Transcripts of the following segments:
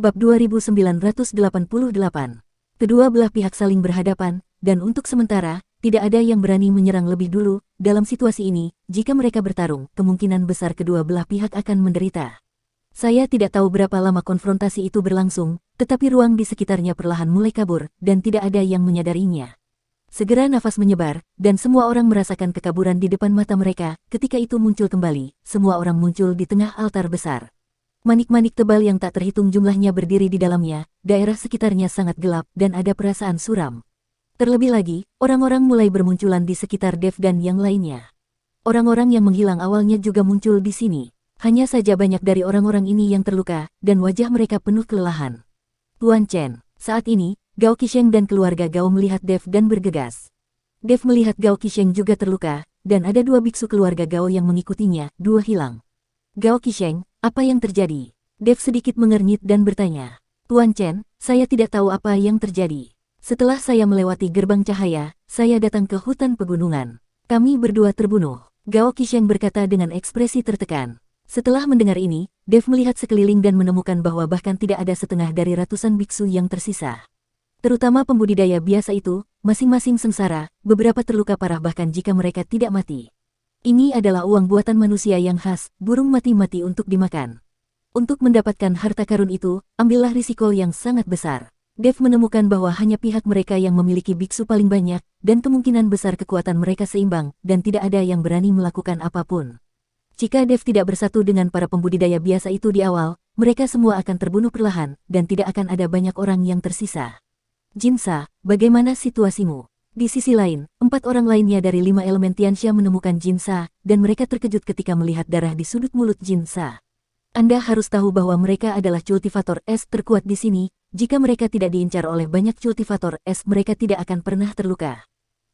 Bab 2988. Kedua belah pihak saling berhadapan, dan untuk sementara, tidak ada yang berani menyerang lebih dulu. Dalam situasi ini, jika mereka bertarung, kemungkinan besar kedua belah pihak akan menderita. Saya tidak tahu berapa lama konfrontasi itu berlangsung, tetapi ruang di sekitarnya perlahan mulai kabur, dan tidak ada yang menyadarinya. Segera nafas menyebar, dan semua orang merasakan kekaburan di depan mata mereka. Ketika itu muncul kembali, semua orang muncul di tengah altar besar. Manik-manik tebal yang tak terhitung jumlahnya berdiri di dalamnya, daerah sekitarnya sangat gelap dan ada perasaan suram. Terlebih lagi, orang-orang mulai bermunculan di sekitar Dev dan yang lainnya. Orang-orang yang menghilang awalnya juga muncul di sini. Hanya saja banyak dari orang-orang ini yang terluka, dan wajah mereka penuh kelelahan. Tuan Chen, saat ini, Gao Qisheng dan keluarga Gao melihat Dev dan bergegas. Dev melihat Gao Qisheng juga terluka, dan ada dua biksu keluarga Gao yang mengikutinya, dua hilang. Gao Qisheng, apa yang terjadi? Dev sedikit mengernyit dan bertanya. Tuan Chen, saya tidak tahu apa yang terjadi. Setelah saya melewati gerbang cahaya, saya datang ke hutan pegunungan. Kami berdua terbunuh. Gao Qisheng berkata dengan ekspresi tertekan. Setelah mendengar ini, Dev melihat sekeliling dan menemukan bahwa bahkan tidak ada setengah dari ratusan biksu yang tersisa. Terutama pembudidaya biasa itu, masing-masing sengsara, beberapa terluka parah bahkan jika mereka tidak mati. Ini adalah uang buatan manusia yang khas, burung mati-mati untuk dimakan. Untuk mendapatkan harta karun itu, ambillah risiko yang sangat besar. Dev menemukan bahwa hanya pihak mereka yang memiliki biksu paling banyak, dan kemungkinan besar kekuatan mereka seimbang, dan tidak ada yang berani melakukan apapun. Jika Dev tidak bersatu dengan para pembudidaya biasa itu di awal, mereka semua akan terbunuh perlahan, dan tidak akan ada banyak orang yang tersisa. Jinsa, bagaimana situasimu? Di sisi lain, 4 orang lainnya dari 5 elemen Tianxia menemukan Jinsa, dan mereka terkejut ketika melihat darah di sudut mulut Jinsa. Anda harus tahu bahwa mereka adalah cultivator es terkuat di sini. Jika mereka tidak diincar oleh banyak cultivator es, mereka tidak akan pernah terluka.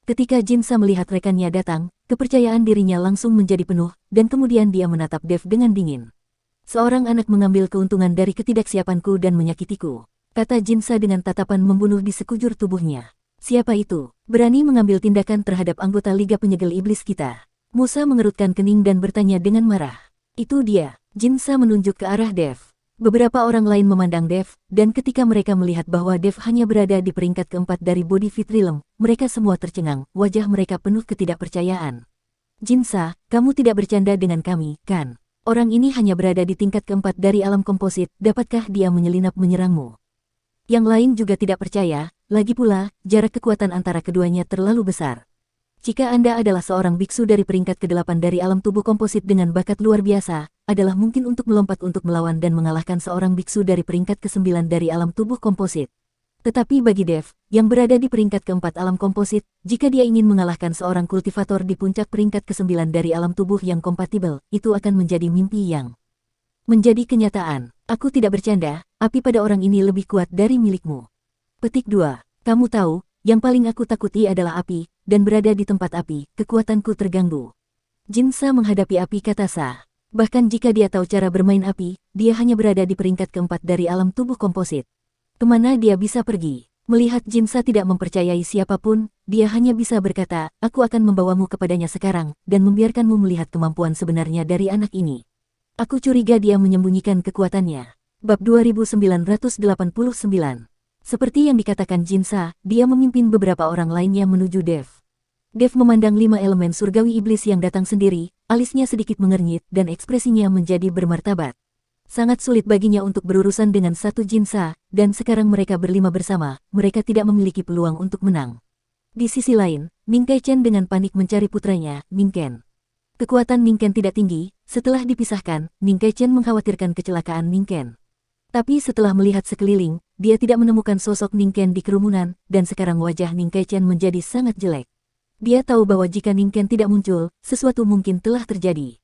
Ketika Jinsa melihat rekannya datang, kepercayaan dirinya langsung menjadi penuh, dan kemudian dia menatap Dev dengan dingin. Seorang anak mengambil keuntungan dari ketidaksiapanku dan menyakitiku, kata Jinsa dengan tatapan membunuh di sekujur tubuhnya. Siapa itu? Berani mengambil tindakan terhadap anggota Liga Penyegel Iblis kita. Musa mengerutkan kening dan bertanya dengan marah. Itu dia. Jinsa menunjuk ke arah Dev. Beberapa orang lain memandang Dev, dan ketika mereka melihat bahwa Dev hanya berada di peringkat keempat dari Body Fit Realm, mereka semua tercengang, wajah mereka penuh ketidakpercayaan. Jinsa, kamu tidak bercanda dengan kami, kan? Orang ini hanya berada di tingkat keempat dari alam komposit, dapatkah dia menyelinap menyerangmu? Yang lain juga tidak percaya. Lagi pula, jarak kekuatan antara keduanya terlalu besar. Jika Anda adalah seorang biksu dari peringkat ke-8 dari alam tubuh komposit dengan bakat luar biasa, adalah mungkin untuk melompat untuk melawan dan mengalahkan seorang biksu dari peringkat ke-9 dari alam tubuh komposit. Tetapi bagi Dev, yang berada di peringkat ke-4 alam komposit, jika dia ingin mengalahkan seorang kultivator di puncak peringkat ke-9 dari alam tubuh yang kompatibel, itu akan menjadi mimpi yang menjadi kenyataan. Aku tidak bercanda, api pada orang ini lebih kuat dari milikmu. Petik 2. Kamu tahu, yang paling aku takuti adalah api, dan berada di tempat api, kekuatanku terganggu. Jinsa menghadapi api, kata Sa. Bahkan jika dia tahu cara bermain api, dia hanya berada di peringkat keempat dari alam tubuh komposit. Kemana dia bisa pergi? Melihat Jinsa tidak mempercayai siapapun, dia hanya bisa berkata, aku akan membawamu kepadanya sekarang, dan membiarkanmu melihat kemampuan sebenarnya dari anak ini. Aku curiga dia menyembunyikan kekuatannya. Bab 2989. Seperti yang dikatakan Jinsa, dia memimpin beberapa orang lainnya menuju Dev. Dev memandang 5 elemen surgawi iblis yang datang sendiri, alisnya sedikit mengernyit dan ekspresinya menjadi bermartabat. Sangat sulit baginya untuk berurusan dengan satu Jinsa, dan sekarang mereka berlima bersama, mereka tidak memiliki peluang untuk menang. Di sisi lain, Ning Kaichen dengan panik mencari putranya, Ning Ken. Kekuatan Ning Ken tidak tinggi, setelah dipisahkan, Ning Kaichen mengkhawatirkan kecelakaan Ning Ken. Tapi setelah melihat sekeliling, dia tidak menemukan sosok Ning Ken di kerumunan, dan sekarang wajah Ning Kaichen menjadi sangat jelek. Dia tahu bahwa jika Ning Ken tidak muncul, sesuatu mungkin telah terjadi.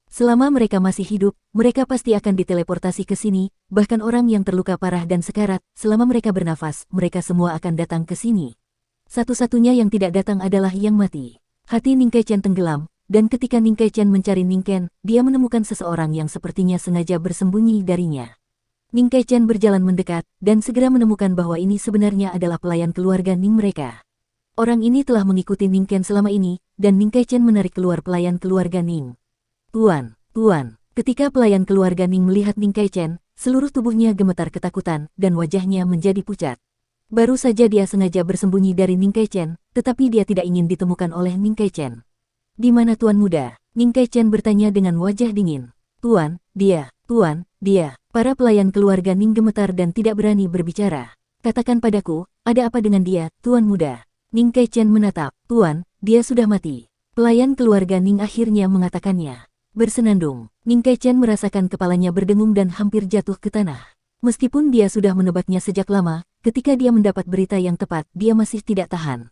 Selama mereka masih hidup, mereka pasti akan diteleportasi ke sini, bahkan orang yang terluka parah dan sekarat, selama mereka bernafas, mereka semua akan datang ke sini. Satu-satunya yang tidak datang adalah yang mati. Hati Ning Kaichen tenggelam, dan ketika Ning Kaichen mencari Ning Ken, dia menemukan seseorang yang sepertinya sengaja bersembunyi darinya. Ning Kaichen berjalan mendekat, dan segera menemukan bahwa ini sebenarnya adalah pelayan keluarga Ning mereka. Orang ini telah mengikuti Ning Ken selama ini, dan Ning Kaichen menarik keluar pelayan keluarga Ning. Tuan, Ketika pelayan keluarga Ning melihat Ning Kaichen, seluruh tubuhnya gemetar ketakutan dan wajahnya menjadi pucat. Baru saja dia sengaja bersembunyi dari Ning Kaichen, tetapi dia tidak ingin ditemukan oleh Ning Kaichen. "Di mana Tuan Muda?" Ning Kaichen bertanya dengan wajah dingin. Tuan, dia. Para pelayan keluarga Ning gemetar dan tidak berani berbicara. "Katakan padaku, ada apa dengan dia, Tuan Muda?" Ning Kaichen menatap. "Tuan, dia sudah mati." Pelayan keluarga Ning akhirnya mengatakannya. Bersenandung, Ning Kaichen merasakan kepalanya berdengung dan hampir jatuh ke tanah. Meskipun dia sudah menebaknya sejak lama, ketika dia mendapat berita yang tepat, dia masih tidak tahan.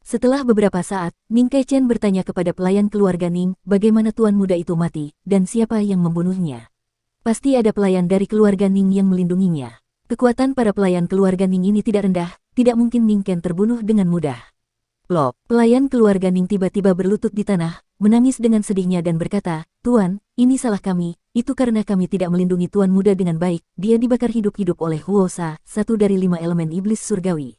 Setelah beberapa saat, Ning Kaichen bertanya kepada pelayan keluarga Ning, bagaimana Tuan Muda itu mati, dan siapa yang membunuhnya. Pasti ada pelayan dari keluarga Ning yang melindunginya. Kekuatan para pelayan keluarga Ning ini tidak rendah, tidak mungkin Ning Ken terbunuh dengan mudah. Plop, pelayan keluarga Ning tiba-tiba berlutut di tanah, menangis dengan sedihnya dan berkata, "Tuan, ini salah kami, itu karena kami tidak melindungi Tuan Muda dengan baik, dia dibakar hidup-hidup oleh Huosa, satu dari 5 elemen iblis surgawi.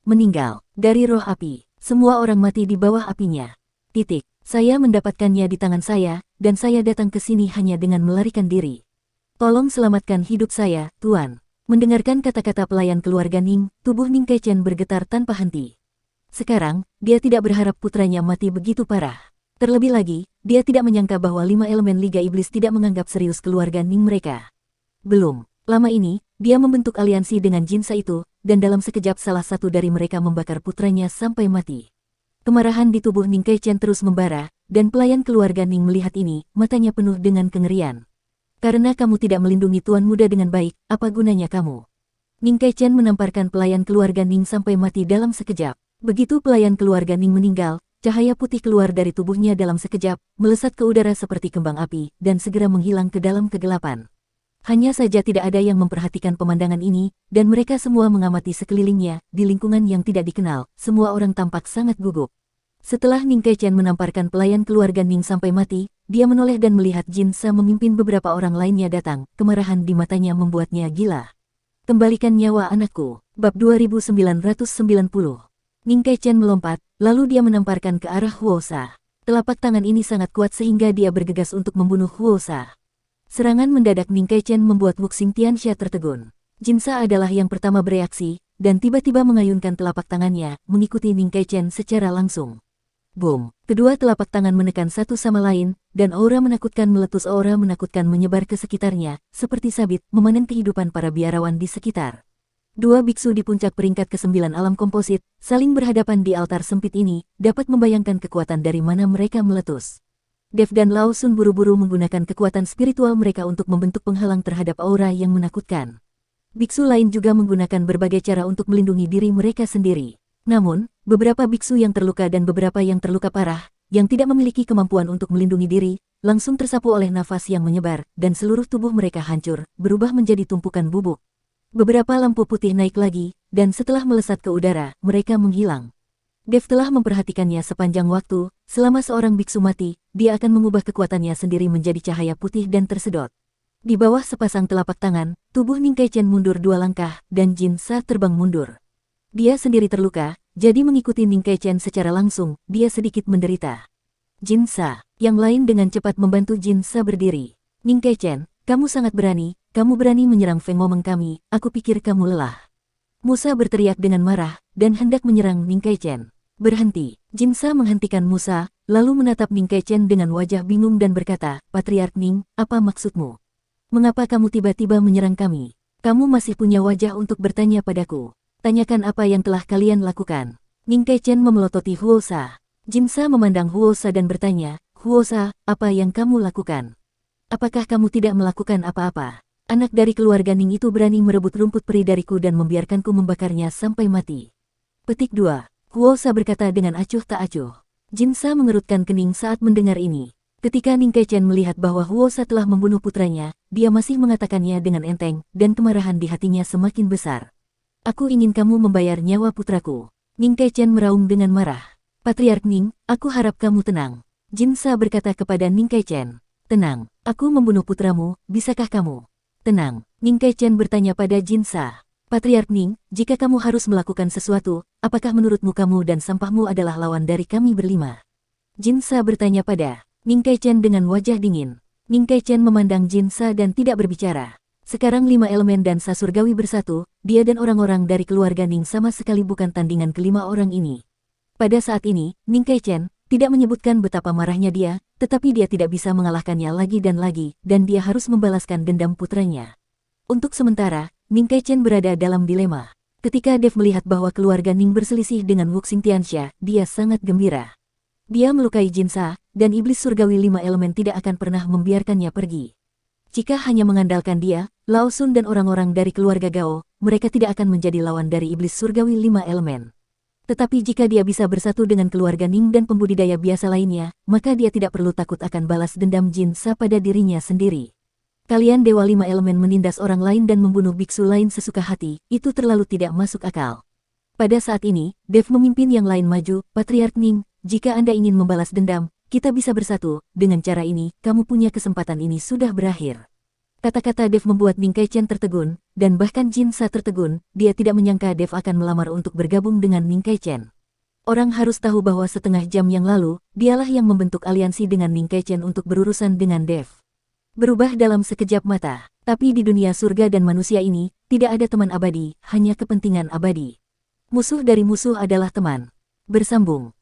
Meninggal, dari roh api, semua orang mati di bawah apinya. Titik, saya mendapatkannya di tangan saya, dan saya datang ke sini hanya dengan melarikan diri. Tolong selamatkan hidup saya, Tuan." Mendengarkan kata-kata pelayan keluarga Ning, tubuh Ning Kaichen bergetar tanpa henti. Sekarang, dia tidak berharap putranya mati begitu parah. Terlebih lagi, dia tidak menyangka bahwa 5 elemen Liga Iblis tidak menganggap serius keluarga Ning mereka. Belum lama ini, dia membentuk aliansi dengan Jinsa itu, dan dalam sekejap salah satu dari mereka membakar putranya sampai mati. Kemarahan di tubuh Ning Kaichen terus membara, dan pelayan keluarga Ning melihat ini, matanya penuh dengan kengerian. "Karena kamu tidak melindungi Tuan Muda dengan baik, apa gunanya kamu?" Ning Kaichen menamparkan pelayan keluarga Ning sampai mati dalam sekejap. Begitu pelayan keluarga Ning meninggal, cahaya putih keluar dari tubuhnya dalam sekejap, melesat ke udara seperti kembang api, dan segera menghilang ke dalam kegelapan. Hanya saja tidak ada yang memperhatikan pemandangan ini, dan mereka semua mengamati sekelilingnya, di lingkungan yang tidak dikenal, semua orang tampak sangat gugup. Setelah Ning Kaichen menamparkan pelayan keluarga Ning sampai mati, dia menoleh dan melihat Jinsa memimpin beberapa orang lainnya datang, kemarahan di matanya membuatnya gila. "Kembalikan nyawa anakku." Bab 2990. Ning Kaichen melompat, lalu dia menamparkan ke arah Huosa. Telapak tangan ini sangat kuat sehingga dia bergegas untuk membunuh Huosa. Serangan mendadak Ning Kaichen membuat Wuxing Tianxia tertegun. Jinsa adalah yang pertama bereaksi, dan tiba-tiba mengayunkan telapak tangannya, mengikuti Ning Kaichen secara langsung. Boom! Kedua telapak tangan menekan satu sama lain, dan aura menakutkan menyebar ke sekitarnya, seperti sabit, memanen kehidupan para biarawan di sekitar. Dua biksu di puncak peringkat ke-9 alam komposit, saling berhadapan di altar sempit ini, dapat membayangkan kekuatan dari mana mereka meletus. Dev dan Lao Sun buru-buru menggunakan kekuatan spiritual mereka untuk membentuk penghalang terhadap aura yang menakutkan. Biksu lain juga menggunakan berbagai cara untuk melindungi diri mereka sendiri. Namun, beberapa biksu yang terluka dan beberapa yang terluka parah, yang tidak memiliki kemampuan untuk melindungi diri, langsung tersapu oleh nafas yang menyebar, dan seluruh tubuh mereka hancur, berubah menjadi tumpukan bubuk. Beberapa lampu putih naik lagi, dan setelah melesat ke udara, mereka menghilang. Dev telah memperhatikannya sepanjang waktu, selama seorang biksu mati, dia akan mengubah kekuatannya sendiri menjadi cahaya putih dan tersedot. Di bawah sepasang telapak tangan, tubuh Ning Kaichen mundur 2 langkah, dan Jinsa terbang mundur. Dia sendiri terluka, jadi mengikuti Ning Kaichen secara langsung, dia sedikit menderita. Jinsa, yang lain dengan cepat membantu Jinsa berdiri. "Ning Kaichen, kamu sangat berani, kamu berani menyerang Feng Momeng kami, aku pikir kamu lelah." Musa berteriak dengan marah, dan hendak menyerang Ning Kaichen. "Berhenti." Jinsa menghentikan Musa, lalu menatap Ning Kaichen dengan wajah bingung dan berkata, "Patriark Ning, apa maksudmu? Mengapa kamu tiba-tiba menyerang kami? Kamu masih punya wajah untuk bertanya padaku. Tanyakan apa yang telah kalian lakukan." Ning Kaichen memelototi Huosa. Jinsa memandang Huosa dan bertanya, "Huosa, apa yang kamu lakukan? Apakah kamu tidak melakukan apa-apa? Anak dari keluarga Ning itu berani merebut rumput peri dariku dan membiarkanku membakarnya sampai mati." Petik 2. Huosa berkata dengan acuh tak acuh. Jinsa mengerutkan kening saat mendengar ini. Ketika Ning Kaichen melihat bahwa Huosa telah membunuh putranya, dia masih mengatakannya dengan enteng, dan kemarahan di hatinya semakin besar. "Aku ingin kamu membayar nyawa putraku." Ning Kaichen meraung dengan marah. "Patriark Ning, aku harap kamu tenang." Jinsa berkata kepada Ning Kaichen. "Tenang, aku membunuh putramu, bisakah kamu?" "Tenang." Ning Kaichen bertanya pada Jinsa. "Patriark Ning, jika kamu harus melakukan sesuatu, apakah menurutmu kamu dan sampahmu adalah lawan dari kami berlima?" Jinsa bertanya pada Ning Kaichen dengan wajah dingin. Ning Kaichen memandang Jinsa dan tidak berbicara. Sekarang 5 elemen dansa surgawi bersatu, dia dan orang-orang dari keluarga Ning sama sekali bukan tandingan kelima orang ini. Pada saat ini, Ning Kaichen tidak menyebutkan betapa marahnya dia, tetapi dia tidak bisa mengalahkannya lagi, dan dia harus membalaskan dendam putranya. Untuk sementara, Ning Kaichen berada dalam dilema. Ketika Dev melihat bahwa keluarga Ning berselisih dengan Wuxing Tianxia, dia sangat gembira. Dia melukai Jinsa, dan iblis surgawi 5 elemen tidak akan pernah membiarkannya pergi. Jika hanya mengandalkan dia, Lao Sun dan orang-orang dari keluarga Gao, mereka tidak akan menjadi lawan dari iblis surgawi 5 elemen. Tetapi jika dia bisa bersatu dengan keluarga Ning dan pembudidaya biasa lainnya, maka dia tidak perlu takut akan balas dendam Jinsa pada dirinya sendiri. Kalian Dewa 5 elemen menindas orang lain dan membunuh biksu lain sesuka hati, itu terlalu tidak masuk akal. Pada saat ini, Dev memimpin yang lain maju, Patriark Ning. Jika Anda ingin membalas dendam, kita bisa bersatu. Dengan cara ini, kamu punya kesempatan, ini sudah berakhir. Kata-kata Dev membuat Ning Kaichen tertegun, dan bahkan Jinsa tertegun. Dia tidak menyangka Dev akan melamar untuk bergabung dengan Ning Kaichen. Orang harus tahu bahwa setengah jam yang lalu, dialah yang membentuk aliansi dengan Ning Kaichen untuk berurusan dengan Dev. Berubah dalam sekejap mata, tapi di dunia surga dan manusia ini, tidak ada teman abadi, hanya kepentingan abadi. Musuh dari musuh adalah teman. Bersambung.